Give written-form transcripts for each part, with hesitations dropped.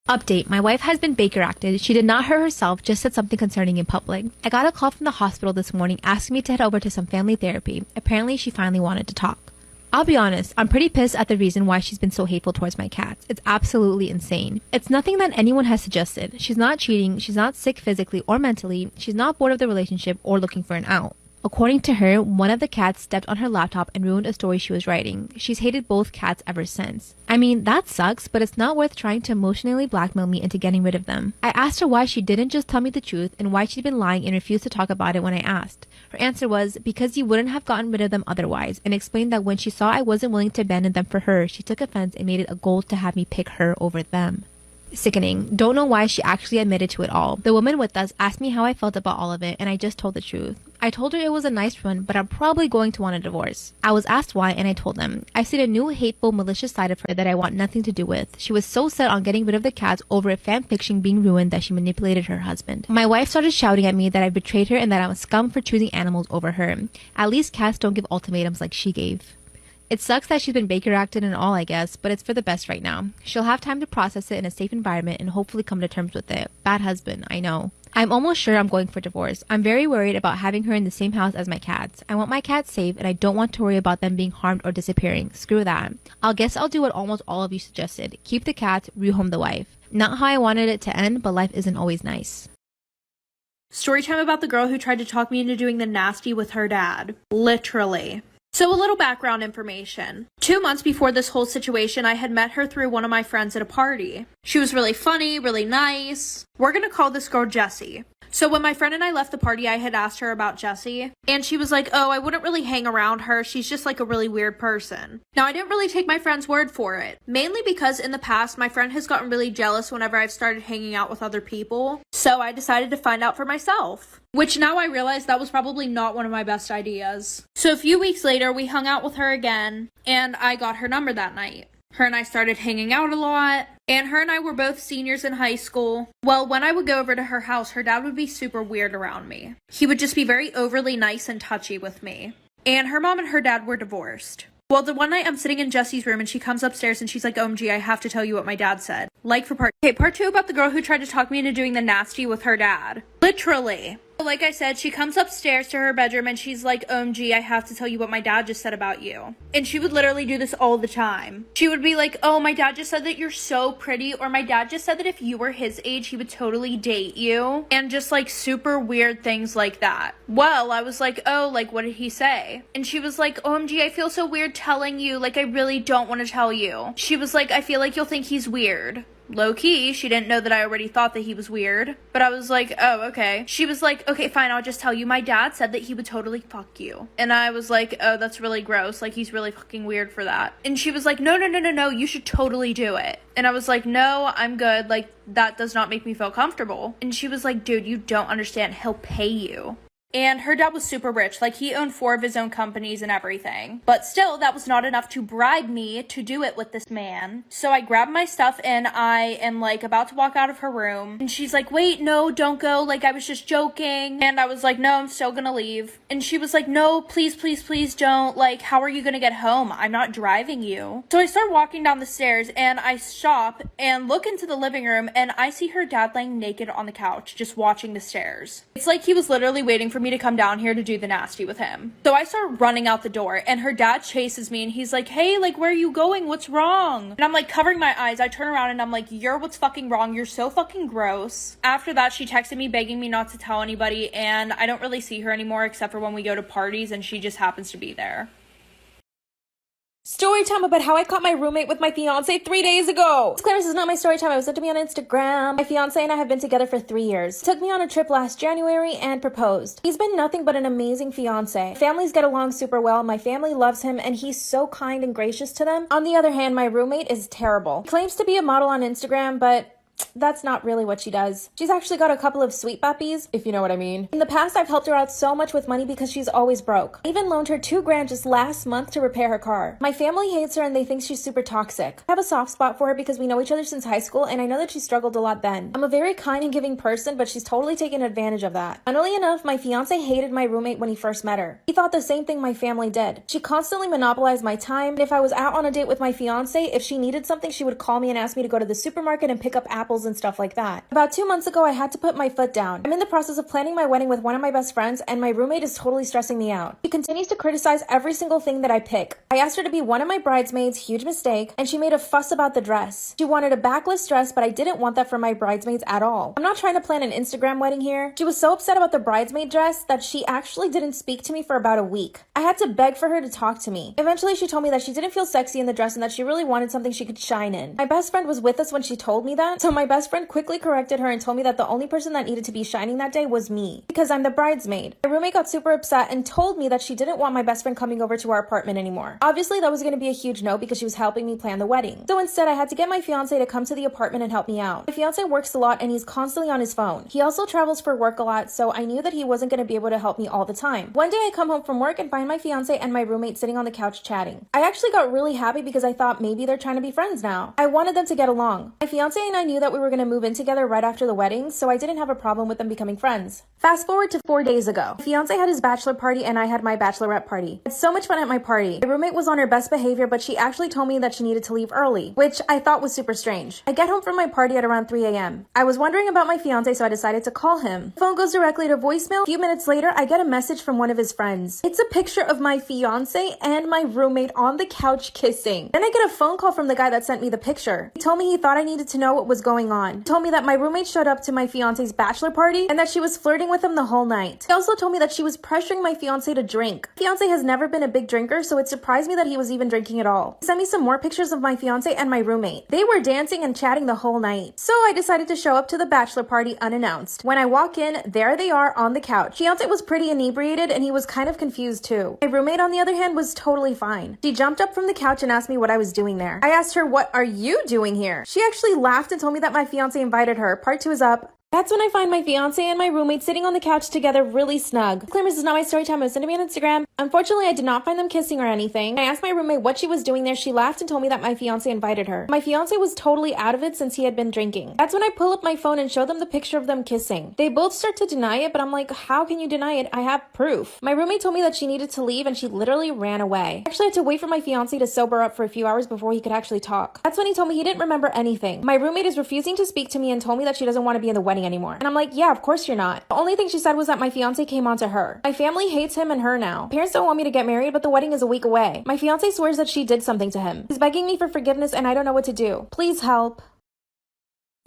Update, my wife has been Baker acted. She did not hurt herself, just said something concerning in public. I got a call from the hospital this morning asking me to head over to some family therapy. Apparently she finally wanted to talk. I'll be honest, I'm pretty pissed at the reason why she's been so hateful towards my cats. It's absolutely insane. It's nothing that anyone has suggested. She's not cheating, she's not sick physically or mentally, she's not bored of the relationship or looking for an out. According to her, one of the cats stepped on her laptop and ruined a story she was writing. She's hated both cats ever since. I mean, that sucks, but it's not worth trying to emotionally blackmail me into getting rid of them. I asked her why she didn't just tell me the truth and why she'd been lying and refused to talk about it when I asked. Her answer was, because you wouldn't have gotten rid of them otherwise, and explained that when she saw I wasn't willing to abandon them for her, she took offense and made it a goal to have me pick her over them. Sickening. Don't know why she actually admitted to it all. The woman with us asked me how I felt about all of it, and I just told the truth. I told her it was a nice run, but I'm probably going to want a divorce. I was asked why, and I told them. I see a new hateful, malicious side of her that I want nothing to do with. She was so set on getting rid of the cats over a fan fiction being ruined that she manipulated her husband. My wife started shouting at me that I betrayed her and that I'm a scum for choosing animals over her. At least cats don't give ultimatums like she gave. It sucks that she's been Baker acted and all, I guess, but it's for the best right now. She'll have time to process it in a safe environment and hopefully come to terms with it. Bad husband, I know. I'm almost sure I'm going for divorce. I'm very worried about having her in the same house as my cats. I want my cats safe and I don't want to worry about them being harmed or disappearing. Screw that. Guess I'll do what almost all of you suggested. Keep the cats, rehome the wife. Not how I wanted it to end, but life isn't always nice. Storytime about the girl who tried to talk me into doing the nasty with her dad. Literally. So a little background information. 2 months before this whole situation, I had met her through one of my friends at a party. She was really funny, really nice. We're gonna call this girl Jessie. So when my friend and I left the party, I had asked her about Jessie, and she was like, oh, I wouldn't really hang around her. She's just like a really weird person. Now, I didn't really take my friend's word for it, mainly because in the past, my friend has gotten really jealous whenever I've started hanging out with other people. So I decided to find out for myself, which now I realize that was probably not one of my best ideas. So a few weeks later, we hung out with her again, and I got her number that night. Her and I started hanging out a lot, and her and I were both seniors in high school. Well, when I would go over to her house, her dad would be super weird around me. He would just be very overly nice and touchy with me. And her mom and her dad were divorced. Well, the one night I'm sitting in Jessie's room and she comes upstairs and she's like, OMG, I have to tell you what my dad said. Like for part 2 about the girl who tried to talk me into doing the nasty with her dad. Literally. Like I said, she comes upstairs to her bedroom and she's like, OMG, I have to tell you what my dad just said about you. And she would literally do this all the time. She would be like, oh, my dad just said that you're so pretty, or my dad just said that if you were his age, he would totally date you. And just like super weird things like that. Well, I was like, oh, like what did he say? And she was like, OMG, I feel so weird telling you. Like I really don't want to tell you. She was like, I feel like you'll think he's weird. Low-key, she didn't know that I already thought that he was weird. But I was like, oh, okay. She was like, okay, fine, I'll just tell you. My dad said that he would totally fuck you. And I was like, oh, that's really gross. Like, he's really fucking weird for that. And she was like, no, you should totally do it. And I was like, no, I'm good. Like, that does not make me feel comfortable. And she was like, dude, you don't understand. He'll pay you. And her dad was super rich, like he owned 4 of his own companies and everything. But still, that was not enough to bribe me to do it with this man. So I grabbed my stuff and I am like about to walk out of her room. And she's like, wait, no, don't go. Like I was just joking. And I was like, no, I'm still gonna leave. And she was like, no, please, please, please don't. Like, how are you gonna get home? I'm not driving you. So I start walking down the stairs and I stop and look into the living room and I see her dad laying naked on the couch, just watching the stairs. It's like he was literally waiting for me to come down here to do the nasty with him. So I start running out the door and her dad chases me and he's like, hey, like, where are you going? What's wrong? And I'm like covering my eyes. I turn around and I'm like, you're what's fucking wrong. You're so fucking gross. After that, she texted me begging me not to tell anybody, and I don't really see her anymore except for when we go to parties and she just happens to be there. Story time about how I caught my roommate with my fiance 3 days ago. Disclaimer, this is not my story time. It was sent to me on Instagram. My fiance and I have been together for 3 years. He took me on a trip last January and proposed. He's been nothing but an amazing fiance. Families get along super well. My family loves him and he's so kind and gracious to them. On the other hand, my roommate is terrible. He claims to be a model on Instagram, but That's not really what she does. She's actually got a couple of sweet puppies, if you know what I mean. In the past, I've helped her out so much with money because she's always broke. I even loaned her $2,000 just last month to repair her car. My family hates her and they think she's super toxic. I have a soft spot for her because we know each other since high school and I know that she struggled a lot then. I'm a very kind and giving person, but she's totally taken advantage of that. Funnily enough, my fiance hated my roommate when he first met her. He thought the same thing my family did. She constantly monopolized my time, and if I was out on a date with my fiance, if she needed something, she would call me and ask me to go to the supermarket and pick up apples and stuff like that. About 2 months ago, I had to put my foot down. I'm in the process of planning my wedding with one of my best friends, and my roommate is totally stressing me out. She continues to criticize every single thing that I pick. I asked her to be one of my bridesmaids, huge mistake, and she made a fuss about the dress. She wanted a backless dress, but I didn't want that for my bridesmaids at all. I'm not trying to plan an Instagram wedding here. She was so upset about the bridesmaid dress that she actually didn't speak to me for about a week. I had to beg for her to talk to me. Eventually, she told me that she didn't feel sexy in the dress and that she really wanted something she could shine in. My best friend was with us when she told me that, so my best friend quickly corrected her and told me that the only person that needed to be shining that day was me, because I'm the bridesmaid. My roommate got super upset and told me that she didn't want my best friend coming over to our apartment anymore. Obviously, that was going to be a huge no because she was helping me plan the wedding. So instead, I had to get my fiance to come to the apartment and help me out. My fiance works a lot and he's constantly on his phone. He also travels for work a lot, so I knew that he wasn't going to be able to help me all the time. One day, I come home from work and find my fiance and my roommate sitting on the couch chatting. I actually got really happy because I thought maybe they're trying to be friends now. I wanted them to get along. My fiance and I knew that we were going to move in together right after the wedding, so I didn't have a problem with them becoming friends. Fast forward to 4 days ago. My fiance had his bachelor party and I had my bachelorette party. I had so much fun at my party. My roommate was on her best behavior, but she actually told me that she needed to leave early, which I thought was super strange. I get home from my party at around 3 a.m. I was wondering about my fiance, so I decided to call him. The phone goes directly to voicemail. A few minutes later, I get a message from one of his friends. It's a picture of my fiance and my roommate on the couch kissing. Then I get a phone call from the guy that sent me the picture. He told me he thought I needed to know what was going on. He told me that my roommate showed up to my fiance's bachelor party and that she was flirting with him the whole night. He also told me that she was pressuring my fiance to drink. My fiance has never been a big drinker, so it surprised me that he was even drinking at all. He sent me some more pictures of my fiance and my roommate. They were dancing and chatting the whole night. So I decided to show up to the bachelor party unannounced. When I walk in, there they are on the couch. Fiance was pretty inebriated and he was kind of confused too. My roommate, on the other hand, was totally fine. She jumped up from the couch and asked me what I was doing there. I asked her, "What are you doing here?" She actually laughed and told me that my fiance invited her. Part 2 is up. That's when I find my fiance and my roommate sitting on the couch together really snug. Disclaimer, this is not my story time. It was sent to me on Instagram. Unfortunately, I did not find them kissing or anything. I asked my roommate what she was doing there. She laughed and told me that my fiance invited her. My fiance was totally out of it since he had been drinking. That's when I pull up my phone and show them the picture of them kissing. They both start to deny it, but I'm like, how can you deny it? I have proof. My roommate told me that she needed to leave and she literally ran away. I actually had to wait for my fiance to sober up for a few hours before he could actually talk. That's when he told me he didn't remember anything. My roommate is refusing to speak to me and told me that she doesn't want to be in the wedding anymore. And I'm like, yeah, of course you're not. The only thing she said was that my fiance came on to her. My family hates him and her now. Parents don't want me to get married, but the wedding is a week away. My fiance swears that she did something to him. He's begging me for forgiveness and I don't know what to do. Please help.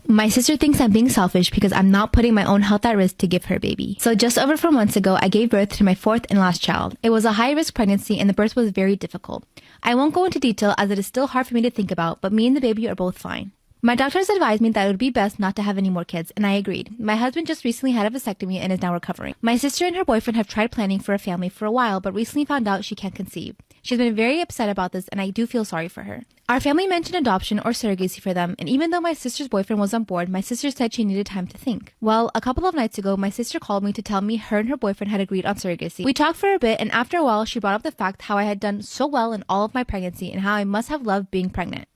My sister thinks I'm being selfish because I'm not putting my own health at risk to give her a baby. So just over 4 months ago, I gave birth to my 4th and last child. It was a high-risk pregnancy and the birth was very difficult. I won't go into detail as it is still hard for me to think about, but me and the baby are both fine. My doctors advised me that it would be best not to have any more kids, and I agreed. My husband just recently had a vasectomy and is now recovering. My sister and her boyfriend have tried planning for a family for a while, but recently found out she can't conceive. She's been very upset about this, and I do feel sorry for her. Our family mentioned adoption or surrogacy for them, and even though my sister's boyfriend was on board, my sister said she needed time to think. Well, a couple of nights ago, my sister called me to tell me her and her boyfriend had agreed on surrogacy. We talked for a bit, and after a while, she brought up the fact how I had done so well in all of my pregnancy and how I must have loved being pregnant.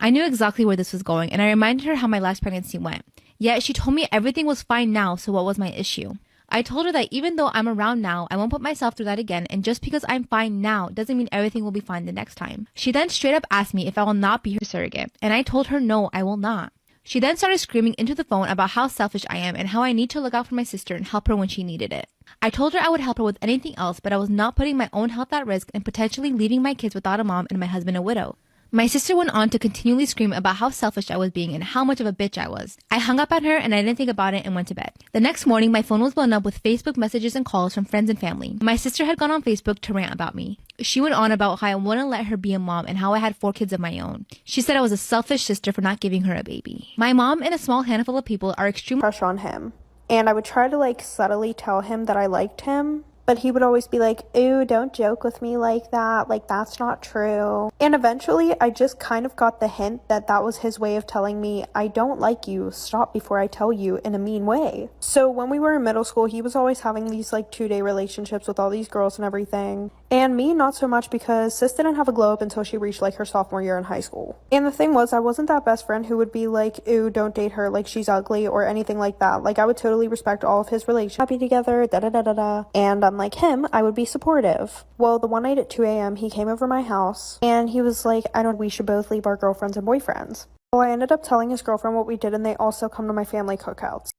I knew exactly where this was going, and I reminded her how my last pregnancy went. Yet she told me everything was fine now, so what was my issue? I told her that even though I'm around now, I won't put myself through that again, and just because I'm fine now doesn't mean everything will be fine the next time. She then straight up asked me if I will not be her surrogate, and I told her no, I will not. She then started screaming into the phone about how selfish I am and how I need to look out for my sister and help her when she needed it. I told her I would help her with anything else, but I was not putting my own health at risk and potentially leaving my kids without a mom and my husband a widow. My sister went on to continually scream about how selfish I was being and how much of a bitch I was. I hung up on her and I didn't think about it and went to bed. The next morning, my phone was blown up with Facebook messages and calls from friends and family. My sister had gone on Facebook to rant about me. She went on about how I wouldn't let her be a mom and how I had 4 kids of my own. She said I was a selfish sister for not giving her a baby. My mom and a small handful of people are extremely crush on him. And I would try to subtly tell him that I liked him, but he would always be like, "Ew, don't joke with me like that. Like, that's not true." And eventually, I just kind of got the hint that that was his way of telling me, "I don't like you. Stop before I tell you," in a mean way. So when we were in middle school, he was always having these like 2-day relationships with all these girls and everything. And me, not so much, because sis didn't have a glow up until she reached like her sophomore year in high school. And the thing was, I wasn't that best friend who would be like, "Ew, don't date her, like she's ugly," or anything like that. Like, I would totally respect all of his relationships, happy together, da-da-da-da-da. And unlike him, I would be supportive. Well, the one night at 2 a.m., he came over my house, and he was like, we should both leave our girlfriends and boyfriends." Well, I ended up telling his girlfriend what we did, and they also come to my family cookouts.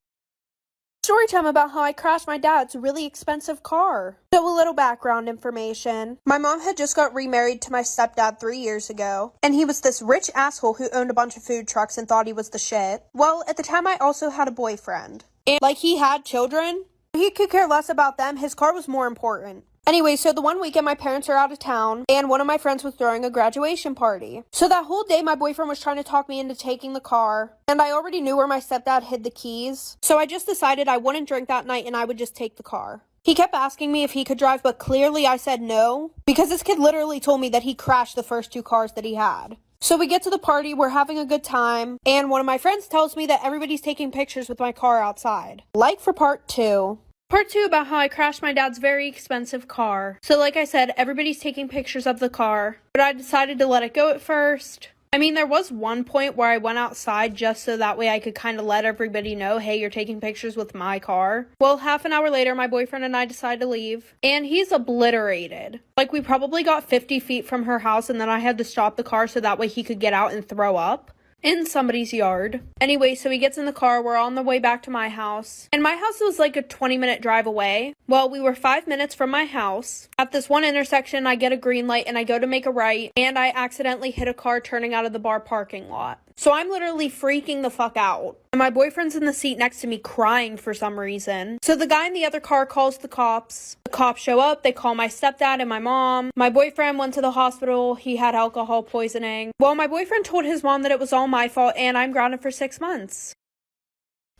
Story time about how I crashed my dad's really expensive car. So a little background information. My mom had just got remarried to my stepdad 3 years ago, and he was this rich asshole who owned a bunch of food trucks and thought he was the shit. Well, at the time I also had a boyfriend. And like, he had children. He could care less about them. His car was more important. Anyway, so the one weekend my parents are out of town, and one of my friends was throwing a graduation party. So that whole day my boyfriend was trying to talk me into taking the car, and I already knew where my stepdad hid the keys. So I just decided I wouldn't drink that night and I would just take the car. He kept asking me if he could drive, but clearly I said no, because this kid literally told me that he crashed the first 2 cars that he had. So we get to the party, we're having a good time, and one of my friends tells me that everybody's taking pictures with my car outside. Like for part 2. Part 2 about how I crashed my dad's very expensive car. So like I said, everybody's taking pictures of the car, but I decided to let it go at first. I mean, there was one point where I went outside just so that way I could kind of let everybody know, hey, you're taking pictures with my car. Well, half an hour later, my boyfriend and I decided to leave, and he's obliterated. Like, we probably got 50 feet from her house, and then I had to stop the car so that way he could get out and throw up in somebody's yard. Anyway, so he gets in the car, we're on the way back to my house, and my house was like a 20-minute drive away. Well, we were 5 minutes from my house. At this one intersection, I get a green light and I go to make a right, and I accidentally hit a car turning out of the bar parking lot. So I'm literally freaking the fuck out. And my boyfriend's in the seat next to me crying for some reason. So the guy in the other car calls the cops. The cops show up, they call my stepdad and my mom. My boyfriend went to the hospital, he had alcohol poisoning. Well, my boyfriend told his mom that it was all my fault and I'm grounded for 6 months.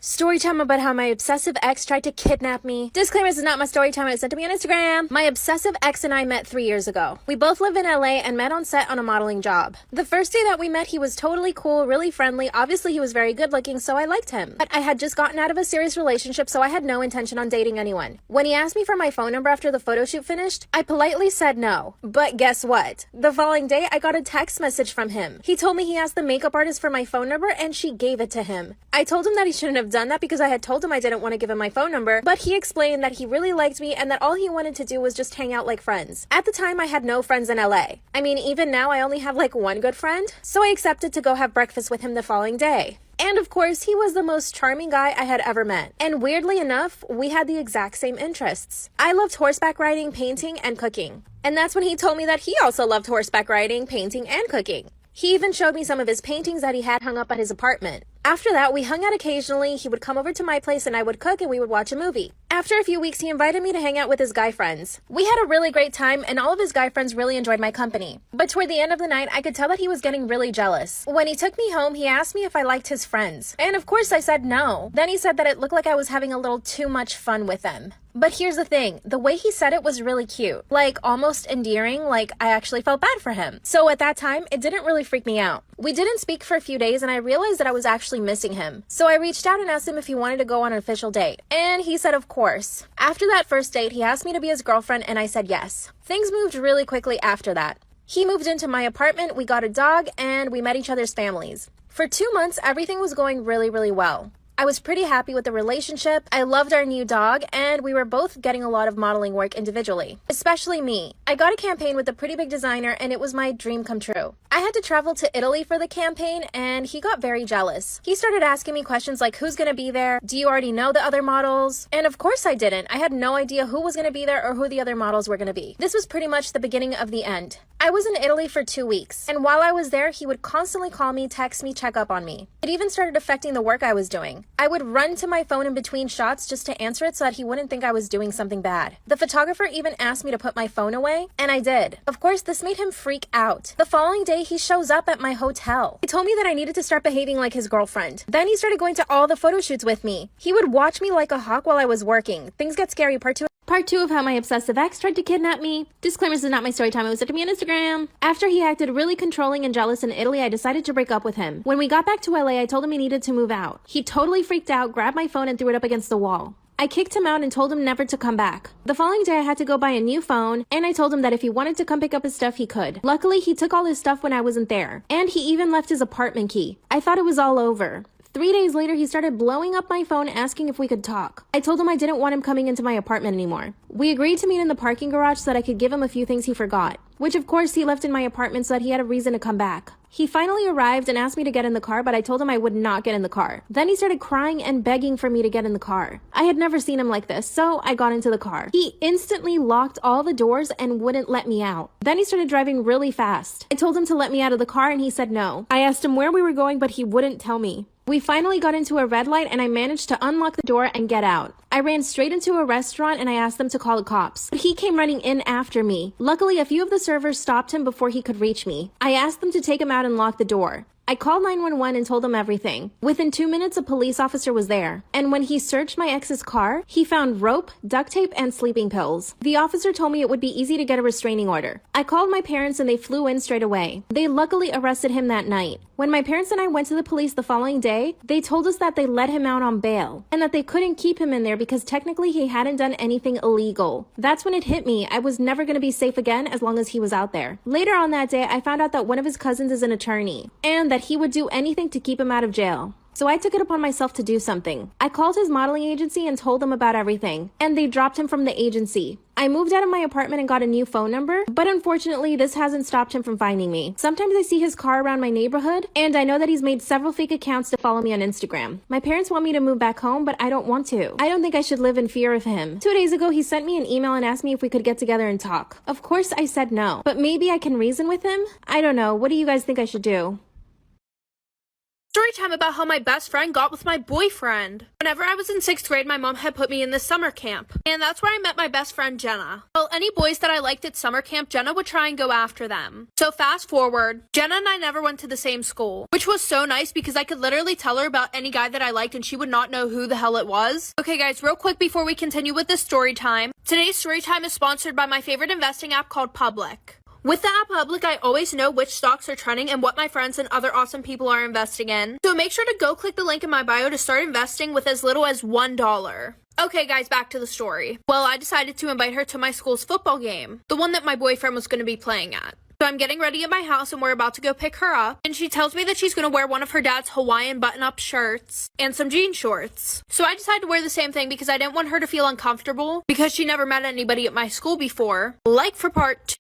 Story time about how my obsessive ex tried to kidnap me. Disclaimer, this is not my story time. It was sent to me on Instagram. My obsessive ex and I met 3 years ago. We both live in LA and met on set on a modeling job. The first day that we met, he was totally cool, really friendly. Obviously, he was very good looking, so I liked him. But I had just gotten out of a serious relationship, so I had no intention on dating anyone. When he asked me for my phone number after the photo shoot finished, I politely said no. But guess what? The following day, I got a text message from him. He told me he asked the makeup artist for my phone number and she gave it to him. I told him that he shouldn't have done that because I had told him I didn't want to give him my phone number, but he explained that he really liked me and that all he wanted to do was just hang out like friends. At the time, I had no friends in LA. I mean, even now, I only have like one good friend, so I accepted to go have breakfast with him the following day. And of course, he was the most charming guy I had ever met. And weirdly enough, we had the exact same interests. I loved horseback riding, painting, and cooking. And that's when he told me that he also loved horseback riding, painting, and cooking. He even showed me some of his paintings that he had hung up at his apartment. After that, we hung out occasionally. He would come over to my place and I would cook and we would watch a movie. After a few weeks, he invited me to hang out with his guy friends. We had a really great time and all of his guy friends really enjoyed my company. But toward the end of the night, I could tell that he was getting really jealous. When he took me home, he asked me if I liked his friends. And of course I said no. Then he said that it looked like I was having a little too much fun with them. But here's the thing, the way he said it was really cute, like almost endearing, like I actually felt bad for him. So at that time, it didn't really freak me out. We didn't speak for a few days and I realized that I was actually missing him. So I reached out and asked him if he wanted to go on an official date. And he said of course. After that first date, he asked me to be his girlfriend and I said yes. Things moved really quickly after that. He moved into my apartment, we got a dog, and we met each other's families. For 2 months, everything was going really, really well. I was pretty happy with the relationship, I loved our new dog, and we were both getting a lot of modeling work individually. Especially me. I got a campaign with a pretty big designer and it was my dream come true. I had to travel to Italy for the campaign and he got very jealous. He started asking me questions like who's gonna be there? Do you already know the other models? And of course I didn't. I had no idea who was gonna be there or who the other models were gonna be. This was pretty much the beginning of the end. I was in Italy for 2 weeks, and while I was there, he would constantly call me, text me, check up on me. It even started affecting the work I was doing. I would run to my phone in between shots just to answer it so that he wouldn't think I was doing something bad. The photographer even asked me to put my phone away, and I did. Of course, this made him freak out. The following day, he shows up at my hotel. He told me that I needed to start behaving like his girlfriend. Then he started going to all the photo shoots with me. He would watch me like a hawk while I was working. Things get scary. Part 2. Part 2 of how my obsessive ex tried to kidnap me. Disclaimer, this is not my story time. It was sent to me on Instagram. After he acted really controlling and jealous in Italy, I decided to break up with him. When we got back to LA, I told him he needed to move out. He totally freaked out, grabbed my phone and threw it up against the wall. I kicked him out and told him never to come back. The following day, I had to go buy a new phone, and I told him that if he wanted to come pick up his stuff, he could. Luckily, he took all his stuff when I wasn't there, and he even left his apartment key. I thought it was all over. 3 days later, he started blowing up my phone asking if we could talk. I told him I didn't want him coming into my apartment anymore. We agreed to meet in the parking garage so that I could give him a few things he forgot, which of course he left in my apartment so that he had a reason to come back. He finally arrived and asked me to get in the car, but I told him I would not get in the car. Then he started crying and begging for me to get in the car. I had never seen him like this, so I got into the car. He instantly locked all the doors and wouldn't let me out. Then he started driving really fast. I told him to let me out of the car and he said no. I asked him where we were going, but he wouldn't tell me. We finally got into a red light and I managed to unlock the door and get out. I ran straight into a restaurant and I asked them to call the cops. But he came running in after me. Luckily, a few of the servers stopped him before he could reach me. I asked them to take him out and lock the door. I called 911 and told them everything. Within 2 minutes, a police officer was there. And when he searched my ex's car, he found rope, duct tape, and sleeping pills. The officer told me it would be easy to get a restraining order. I called my parents and they flew in straight away. They luckily arrested him that night. When my parents and I went to the police the following day, they told us that they let him out on bail and that they couldn't keep him in there because technically he hadn't done anything illegal. That's when it hit me. I was never going to be safe again as long as he was out there. Later on that day, I found out that one of his cousins is an attorney and that he would do anything to keep him out of jail. So I took it upon myself to do something. I called his modeling agency and told them about everything, and they dropped him from the agency. I moved out of my apartment and got a new phone number, but unfortunately, this hasn't stopped him from finding me. Sometimes I see his car around my neighborhood, and I know that he's made several fake accounts to follow me on Instagram. My parents want me to move back home, but I don't want to. I don't think I should live in fear of him. 2 days ago, he sent me an email and asked me if we could get together and talk. Of course, I said no, but maybe I can reason with him? I don't know. What do you guys think I should do? Story time about how my best friend got with my boyfriend. Whenever I was in 6th grade, my mom had put me in this summer camp. And that's where I met my best friend, Jenna. Well, any boys that I liked at summer camp, Jenna would try and go after them. So fast forward, Jenna and I never went to the same school, which was so nice because I could literally tell her about any guy that I liked and she would not know who the hell it was. Okay guys, real quick before we continue with this story time. Today's story time is sponsored by my favorite investing app called Public. With the app Public, I always know which stocks are trending and what my friends and other awesome people are investing in. So make sure to go click the link in my bio to start investing with as little as $1. Okay guys, back to the story. Well, I decided to invite her to my school's football game, the one that my boyfriend was going to be playing at. So I'm getting ready at my house and we're about to go pick her up. And she tells me that she's going to wear one of her dad's Hawaiian button-up shirts and some jean shorts. So I decided to wear the same thing because I didn't want her to feel uncomfortable because she never met anybody at my school before. Like for part 2.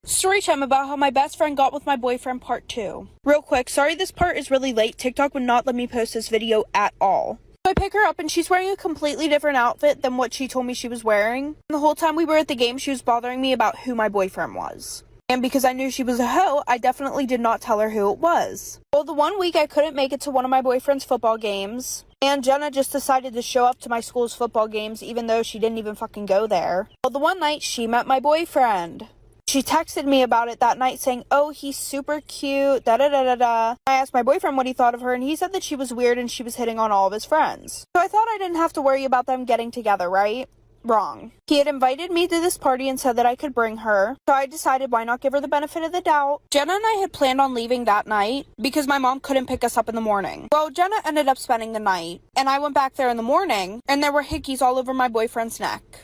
Story time about how my best friend got with my boyfriend part 2. Real quick, sorry this part is really late. TikTok would not let me post this video at all. So I pick her up and she's wearing a completely different outfit than what she told me she was wearing. And the whole time we were at the game, she was bothering me about who my boyfriend was. And because I knew she was a hoe, I definitely did not tell her who it was. Well, the one week I couldn't make it to one of my boyfriend's football games. And Jenna just decided to show up to my school's football games even though she didn't even fucking go there. Well, the one night she met my boyfriend. She texted me about it that night saying, oh, he's super cute, da-da-da-da-da. I asked my boyfriend what he thought of her, and he said that she was weird and she was hitting on all of his friends. So I thought I didn't have to worry about them getting together, right? Wrong. He had invited me to this party and said that I could bring her, so I decided why not give her the benefit of the doubt. Jenna and I had planned on leaving that night because my mom couldn't pick us up in the morning. Well, Jenna ended up spending the night, and I went back there in the morning, and there were hickeys all over my boyfriend's neck.